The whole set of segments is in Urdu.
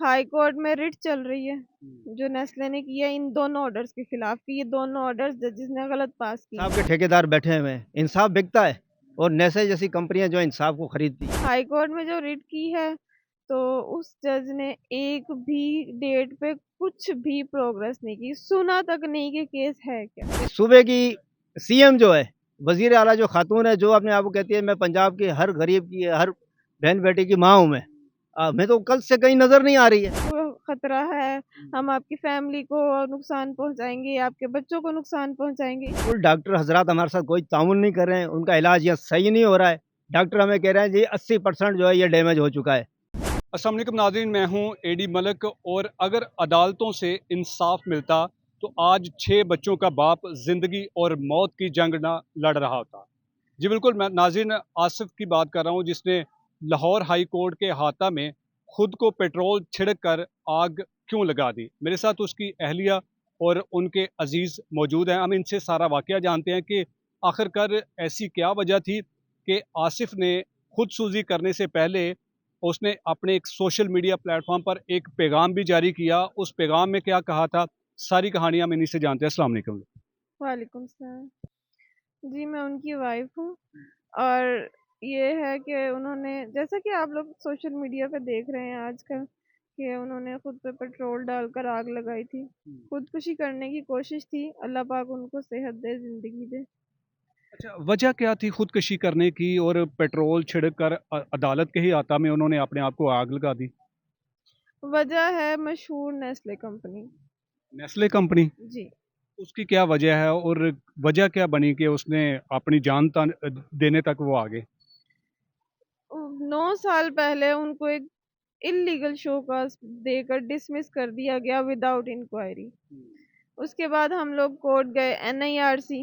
ہائی کورٹ میں ریٹ چل رہی ہے جو نیسلے نے کیا ان دونوں آرڈرز کے خلاف کہ یہ دونوں آرڈرز ججز نے غلط پاس کیے. انصاف کے ٹھیکیدار بیٹھے ہوئے ہیں، انصاف بکتا ہے اور نیسے جیسی کمپنیاں جو انصاف کو خریدتی ہیں. ہائی کورٹ میں جو ریٹ کی ہے تو اس جج نے ایک بھی ڈیٹ پہ کچھ بھی پروگرس نہیں کی، سنا تک نہیں کہ کیس ہے کیا. صوبے کی سی ایم جو ہے، وزیر اعلیٰ جو خاتون ہے، جو اپنے آپ کو کہتی ہے میں پنجاب کے ہر غریب کی ہر بہن بیٹی کی ماں ہوں، میں تو کل سے کہیں نظر نہیں آ رہی ہے. وہ خطرہ ہے، ہم آپ کی فیملی کو نقصان پہنچائیں گے، آپ کے بچوں کو نقصان پہنچائیں گے. کل ڈاکٹر حضرات ہمارے ساتھ کوئی تعاون نہیں کر رہے ہیں، ان کا علاج یہاں صحیح نہیں ہو رہا ہے. ڈاکٹر ہمیں کہہ رہے ہیں جی 80% جو ہے یہ ڈیمیج ہو چکا ہے. السلام علیکم ناظرین، میں ہوں اے ڈی ملک، اور اگر عدالتوں سے انصاف ملتا تو آج 6 بچوں کا باپ زندگی اور موت کی جنگ نہ لڑ رہا ہوتا. جی بالکل، میں ناظرین آصف کی بات کر رہا ہوں، جس نے لاہور ہائی کورٹ کے احاطہ میں خود کو پیٹرول چھڑک کر آگ کیوں لگا دی. میرے ساتھ اس کی اہلیہ اور ان کے عزیز موجود ہیں. ہم ان سے سارا واقعہ جانتے ہیں کہ آخر کار ایسی کیا وجہ تھی کہ آصف نے خود سوزی کرنے سے پہلے اس نے اپنے ایک سوشل میڈیا پلیٹ فارم پر ایک پیغام بھی جاری کیا. اس پیغام میں کیا کہا تھا، ساری کہانیاں ہم انہی سے جانتے ہیں. السلام علیکم. وعلیکم السلام. جی میں ان کی وائف ہوں، اور یہ ہے کہ انہوں نے، جیسا کہ آپ لوگ سوشل میڈیا پہ دیکھ رہے ہیں آج کل، کہ انہوں نے خود پہ پیٹرول ڈال کر آگ لگائی تھی. خودکشی کرنے کی کوشش تھی. اللہ پاک ان کو صحت دے، زندگی دے. اچھا، وجہ کیا تھی خودکشی کرنے کی اور پیٹرول چھڑک کر عدالت کے ہی احاطہ میں انہوں نے اپنے آپ کو آگ لگا دی؟ وجہ ہے مشہور نیسلے کمپنی. Nestle company? جی. اس کی کیا وجہ ہے اور وجہ کیا بنی کہ اس نے اپنی جان دینے تک وہ آگے؟ 9 سال پہلے ان کو ایک انلیگل شو کاز دے کر ڈسمس کر دیا گیا وداؤٹ انکوائری. اس کے بعد ہم لوگ کورٹ گئے، NIRC،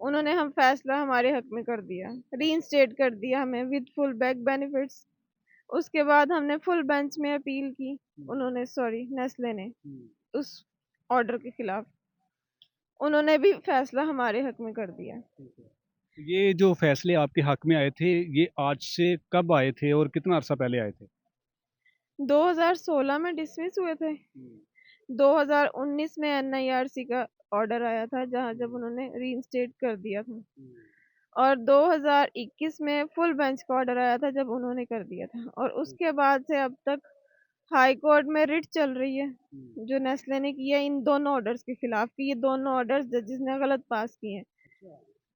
انہوں نے ہم فیصلہ ہمارے حق میں کر دیا، ری انسٹیٹ کر دیا ہمیں ود فل بیک بینیفٹس. اس کے بعد ہم نے فل بینچ میں اپیل کی، انہوں نے نیسلے نے اس آرڈر کے خلاف، انہوں نے بھی فیصلہ ہمارے حق میں کر دیا. یہ جو فیصلے آپ کے حق میں آئے تھے، یہ آج سے کب آئے تھے اور کتنا عرصہ پہلے آئے تھے؟ 2016 میں ڈسمس ہوئے تھے. 2019 میں NIRC کا آرڈر آیا تھا، جہاں جب انہوں نے ری انسٹیٹ کر دیا تھا، اور 2021 میں فل بینچ کا آرڈر آیا تھا جب انہوں نے کر دیا تھا. اور اس کے بعد سے اب تک ہائی کورٹ میں ریٹ چل رہی ہے جو نیسلے نے کیا ان دونوں آرڈرز کے خلاف کہ یہ دونوں آرڈرز ججز نے غلط پاس کیے ہیں.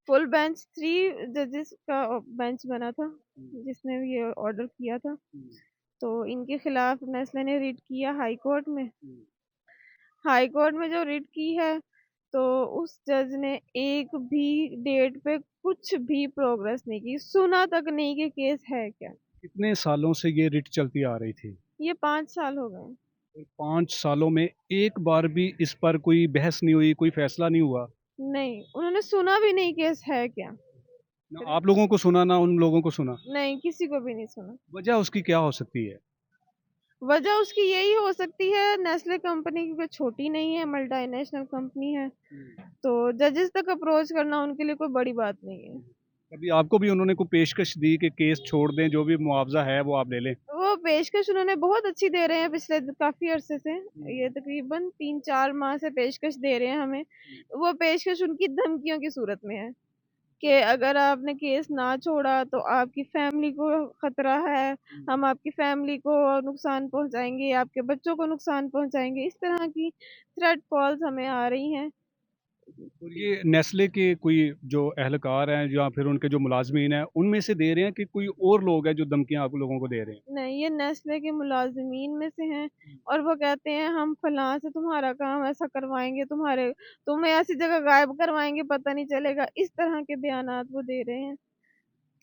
فل بینچ 3 ججز کا بینچ بنا تھا جس نے یہ آرڈر کیا تھا، تو ان کے خلاف نیسلے نے ریٹ کیا ہائی کورٹ میں. ہائی کورٹ میں جو ریٹ کی ہے تو اس جج نے ایک بھی ڈیٹ پہ کچھ بھی پروگرس نہیں کی، سنا تک نہیں کہ کیس ہے کیا. کتنے سالوں سے یہ ریٹ چلتی آ رہی تھی؟ یہ 5 سال ہو گئے. 5 سالوں میں ایک بار بھی اس پر کوئی بحث نہیں ہوئی، کوئی فیصلہ نہیں ہوا؟ نہیں، انہوں نے سنا بھی نہیں کیس ہے کیا. نہ آپ لوگوں کو سنا، نہ ان لوگوں کو سنا؟ نہیں، کسی کو بھی نہیں سنا. وجہ اس کی کیا ہو سکتی ہے؟ وجہ اس کی یہی ہو سکتی ہے، نیسلے کمپنی کیونکہ چھوٹی نہیں ہے، ملٹی نیشنل کمپنی ہے، تو ججز تک اپروچ کرنا ان کے لیے کوئی بڑی بات نہیں ہے. کبھی آپ کو بھی انہوں نے کوئی پیشکش دی کہ کیس چھوڑ دیں، جو بھی معاوضہ ہے وہ آپ لے لیں؟ وہ پیشکش انہوں نے بہت اچھی دے رہے ہیں پچھلے کافی عرصے سے، یہ تقریباً 3-4 ماہ سے پیشکش دے رہے ہیں ہمیں. وہ پیشکش ان کی دھمکیوں کی صورت میں ہے کہ اگر آپ نے کیس نہ چھوڑا تو آپ کی فیملی کو خطرہ ہے، ہم آپ کی فیملی کو نقصان پہنچائیں گے، آپ کے بچوں کو نقصان پہنچائیں گے. اس طرح کی تھریٹ کالز ہمیں آ رہی ہیں. اور یہ نیسلے کے کوئی جو اہلکار ہیں یا پھر ان کے جو ملازمین ہیں، ان میں سے دے رہے ہیں کہ کوئی اور لوگ ہیں جو دھمکیاں آپ لوگوں کو دے رہے ہیں؟ نہیں، یہ نیسلے کے ملازمین میں سے ہیں، اور وہ کہتے ہیں ہم فلاں سے تمہارا کام ایسا کروائیں گے، تمہیں ایسی جگہ غائب کروائیں گے، پتہ نہیں چلے گا. اس طرح کے بیانات وہ دے رہے ہیں.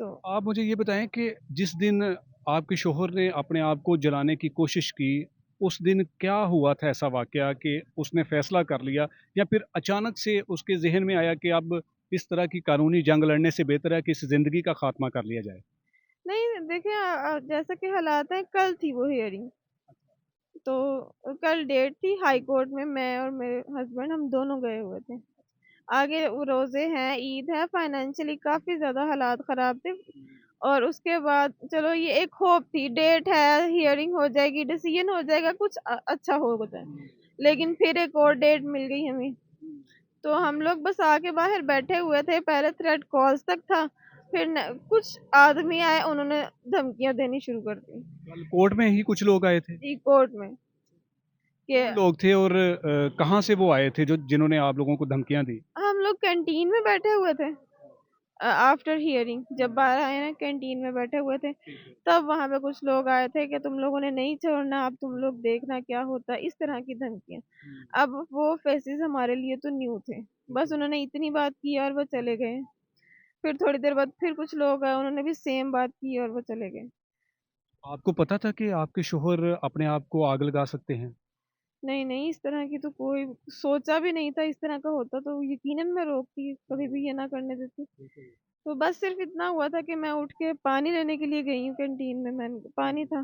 تو آپ مجھے یہ بتائیں کہ جس دن آپ کے شوہر نے اپنے آپ کو جلانے کی کوشش کی، اس دن کیا ہوا تھا ایسا واقعہ کہ اس نے فیصلہ کر لیا، یا پھر اچانک سے اس کے ذہن میں آیا کہ اب اس طرح کی قانونی جنگ لڑنے سے بہتر ہے کہ اس زندگی کا خاتمہ کر لیا جائے؟ نہیں، دیکھیں جیسا کہ حالات ہیں، کل تھی وہ ہیئرنگ، تو کل ڈیٹ تھی ہائی کورٹ میں اور میرے ہسبینڈ ہم دونوں گئے ہوئے تھے. آگے روزے ہیں، عید ہے، فائنینشلی کافی زیادہ حالات خراب تھے، اور اس کے بعد چلو یہ ایک ہوپ تھی، ڈیٹ ہے، ہیئرنگ ہو جائے گی، ڈیسیژن ہو جائے گا، کچھ اچھا ہو جائے، لیکن پھر ایک اور ڈیٹ مل گئی ہمیں. تو ہم لوگ بس آ کے باہر بیٹھے ہوئے تھے. پہلے تھریٹ کالز تک تھا، پھر کچھ آدمی آئے، انہوں نے دھمکیاں دینی شروع کر دی کل کورٹ میں ہی کچھ لوگ آئے تھے. کورٹ میں کہ کون لوگ تھے اور کہاں سے وہ آئے تھے جنہوں نے آپ لوگوں کو دھمکیاں دی؟ ہم لوگ کینٹین میں بیٹھے ہوئے تھے آفٹر ہیئرنگ. جب باہر آئے نا کینٹین میں بیٹھے ہوئے تھے، تب وہاں پہ کچھ لوگ آئے تھے کہ تم لوگوں نے نہیں چھوڑنا، اب تم لوگ دیکھنا کیا ہوتا ہے، اس طرح کی دھمکیاں. اب وہ فیسز ہمارے لیے تو نیو تھے، بس انہوں نے اتنی بات کی اور وہ چلے گئے. پھر تھوڑی دیر بعد پھر کچھ لوگ آئے، انہوں نے بھی سیم بات کی اور وہ چلے گئے. آپ کو پتا تھا کہ آپ کے شوہر اپنے آپ کو آگ لگا سکتے ہیں؟ نہیں اس طرح کی تو کوئی سوچا بھی نہیں تھا. اس طرح کا ہوتا تو یقیناً میں روکتی، کبھی بھی یہ نہ کرنے دیتی. تو بس صرف اتنا ہوا تھا کہ میں اٹھ کے پانی لینے کے لیے گئی ہوں کینٹین میں پانی تھا،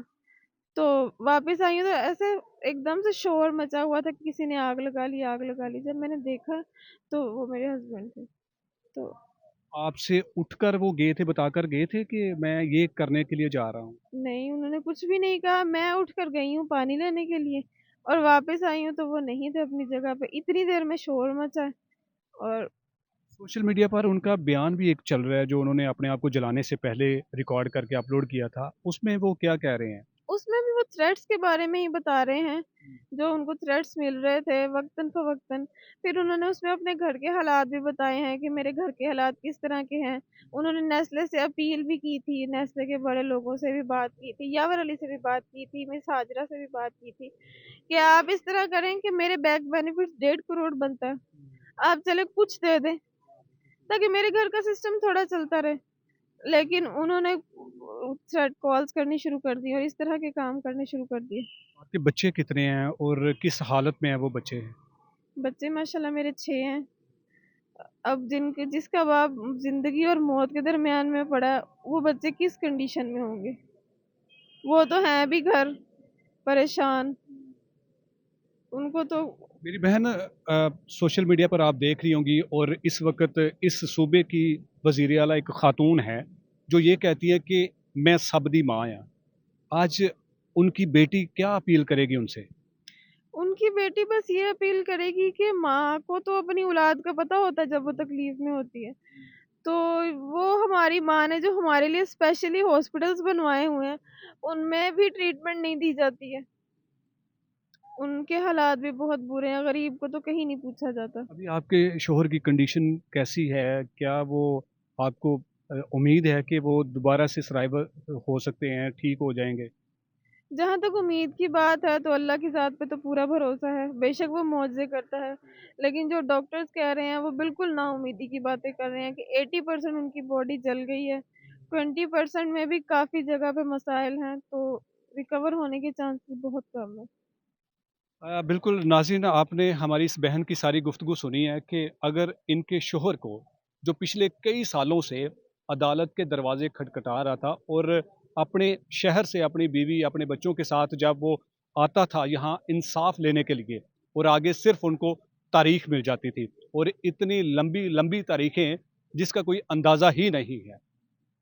تو واپس آئی ہوں تو ایسے ایک دم سے شور مچا ہوا تھا کہ کسی نے آگ لگا لی آگ لگا لی. جب میں نے دیکھا تو وہ میرے ہسبینڈ تھے. تو آپ سے اٹھ کر وہ گئے تھے، بتا کر گئے تھے کہ میں یہ کرنے کے لیے جا رہا ہوں؟ نہیں، انہوں نے کچھ بھی نہیں کہا. میں اٹھ کر گئی ہوں پانی لینے کے لیے اور واپس آئی ہوں تو وہ نہیں تھے اپنی جگہ پہ. اتنی دیر میں شور مچا ہے. اور سوشل میڈیا پر ان کا بیان بھی ایک چل رہا ہے جو انہوں نے اپنے آپ کو جلانے سے پہلے ریکارڈ کر کے اپلوڈ کیا تھا. اس میں وہ کیا کہہ رہے ہیں؟ اس میں بھی وہ تھریٹس کے بارے میں ہی بتا رہے ہیں، جو ان کو تھریٹس مل رہے تھے وقتاً فوقتاً. پھر انہوں نے اس میں اپنے گھر کے حالات بھی بتائے ہیں کہ میرے گھر کے حالات کس طرح کے ہیں. انہوں نے نیسلے سے اپیل بھی کی تھی، نیسلے کے بڑے لوگوں سے بھی بات کی تھی، یاور علی سے بھی بات کی تھی، مس ہاجرہ سے بھی بات کی تھی کہ آپ اس طرح کریں کہ میرے بینک بینیفٹ 1.5 کروڑ بنتا ہے، آپ چلے کچھ دے دیں تاکہ میرے گھر کا سسٹم تھوڑا چلتا رہے. لیکن انہوں نے تھریٹ کالز کرنی شروع کر دی اور اس طرح کے کام کرنے شروع کر دیے. آپ کے بچے کتنے ہیں اور کس حالت میں ہیں وہ بچے؟ بچے ماشاءاللہ میرے 6 ہیں. اب جس کا باپ زندگی اور موت کے درمیان میں پڑا، وہ بچے کس کنڈیشن میں ہوں گے؟ وہ تو ہیں بھی گھر پریشان. ان کو تو میری بہن، سوشل میڈیا پر آپ دیکھ رہی ہوں گی اور اس وقت اس صوبے کی وزیر اعلیٰ ایک خاتون ہے جو یہ کہتی ہے کہ میں سب دی ماں ہاں. آج ان کی بیٹی کیا اپیل کرے گی ان سے؟ ان کی بیٹی بس یہ اپیل کرے گی کہ ماں کو تو اپنی اولاد کا پتہ ہوتا ہے جب وہ تکلیف میں ہوتی ہے، تو وہ ہماری ماں نے جو ہمارے لیے اسپیشلی ہاسپٹلس بنوائے ہوئے ہیں ان میں بھی ٹریٹمنٹ نہیں دی جاتی ہے. ان کے حالات بھی بہت برے ہیں، غریب کو تو کہیں نہیں پوچھا جاتا. ابھی آپ کے شوہر کی کنڈیشن کیسی ہے؟ کیا وہ آپ کو امید ہے کہ وہ دوبارہ سے سرائیور ہو سکتے ہیں، ٹھیک ہو جائیں گے؟ جہاں تک امید کی بات ہے تو اللہ کی ذات پہ تو پورا بھروسہ ہے، بے شک وہ معجزے کرتا ہے. لیکن جو ڈاکٹرز کہہ رہے ہیں وہ بالکل نا امیدی کی باتیں کر رہے ہیں کہ 80% ان کی باڈی جل گئی ہے، 20% میں بھی کافی جگہ پہ مسائل ہیں، تو ریکور ہونے کے چانسز بہت کم ہیں. بالکل ناظرین، آپ نے ہماری اس بہن کی ساری گفتگو سنی ہے کہ اگر ان کے شوہر کو، جو پچھلے کئی سالوں سے عدالت کے دروازے کھٹکھٹا رہا تھا اور اپنے شہر سے اپنی بیوی اپنے بچوں کے ساتھ جب وہ آتا تھا یہاں انصاف لینے کے لیے، اور آگے صرف ان کو تاریخ مل جاتی تھی، اور اتنی لمبی لمبی تاریخیں جس کا کوئی اندازہ ہی نہیں ہے.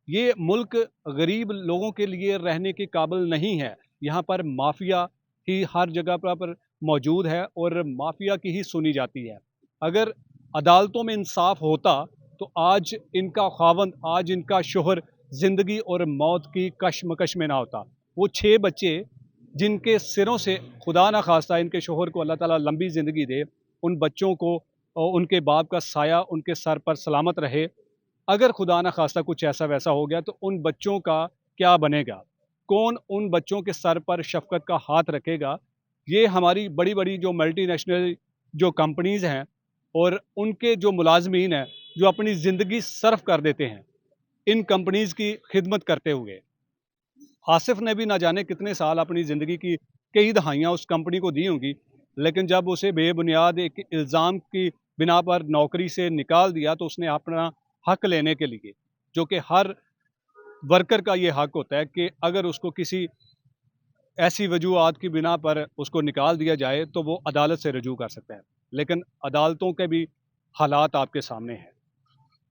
یہ ملک غریب لوگوں کے لیے رہنے کے قابل نہیں ہے. یہاں پر مافیا ہی ہر جگہ پر موجود ہے اور مافیا کی ہی سنی جاتی ہے. اگر عدالتوں میں انصاف ہوتا تو آج ان کا خاوند، آج ان کا شوہر زندگی اور موت کی کشمکش میں نہ ہوتا. وہ 6 بچے جن کے سروں سے خدا نہ خواستہ ان کے شوہر کو اللہ تعالیٰ لمبی زندگی دے، ان بچوں کو اور ان کے باپ کا سایہ ان کے سر پر سلامت رہے. اگر خدا نہ خواستہ کچھ ایسا ویسا ہو گیا تو ان بچوں کا کیا بنے گا؟ کون ان بچوں کے سر پر شفقت کا ہاتھ رکھے گا؟ یہ ہماری بڑی بڑی جو ملٹی نیشنل جو کمپنیز ہیں اور ان کے جو ملازمین ہیں جو اپنی زندگی صرف کر دیتے ہیں ان کمپنیز کی خدمت کرتے ہوئے. آصف نے بھی نہ جانے کتنے سال اپنی زندگی کی کئی دہائیاں اس کمپنی کو دی ہوں گی، لیکن جب اسے بے بنیاد ایک الزام کی بنا پر نوکری سے نکال دیا تو اس نے اپنا حق لینے کے لیے، جو کہ ہر ورکر کا یہ حق ہوتا ہے کہ اگر اس کو کسی ایسی وجوہات کی بنا پر اس کو نکال دیا جائے تو وہ عدالت سے رجوع کر سکتا ہے. لیکن عدالتوں کے بھی حالات آپ کے سامنے ہیں.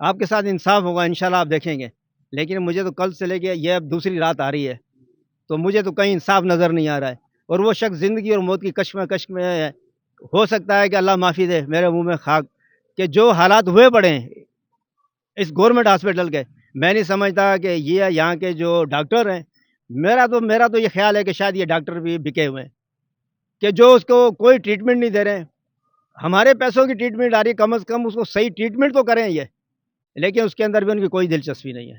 آپ کے ساتھ انصاف ہوگا انشاءاللہ، آپ دیکھیں گے. لیکن مجھے تو کل سے لے کے یہ اب دوسری رات آ رہی ہے، تو مجھے تو کہیں انصاف نظر نہیں آ رہا ہے. اور وہ شخص زندگی اور موت کی کشمکش میں ہے. ہو سکتا ہے کہ اللہ معافی دے، میرے منہ میں خاک، کہ جو حالات ہوئے پڑے ہیں اس گورنمنٹ ہاسپٹل کے، میں نہیں سمجھتا کہ یہ یہاں کے جو ڈاکٹر ہیں، میرا تو یہ خیال ہے کہ شاید یہ ڈاکٹر بھی بکے ہوئے ہیں، کہ جو اس کو کوئی ٹریٹمنٹ نہیں دے رہے ہیں. ہمارے پیسوں کی ٹریٹمنٹ آ رہی ہے، کم از کم اس کو صحیح ٹریٹمنٹ تو کریں یہ، لیکن اس کے اندر بھی ان کی کوئی دلچسپی نہیں ہے.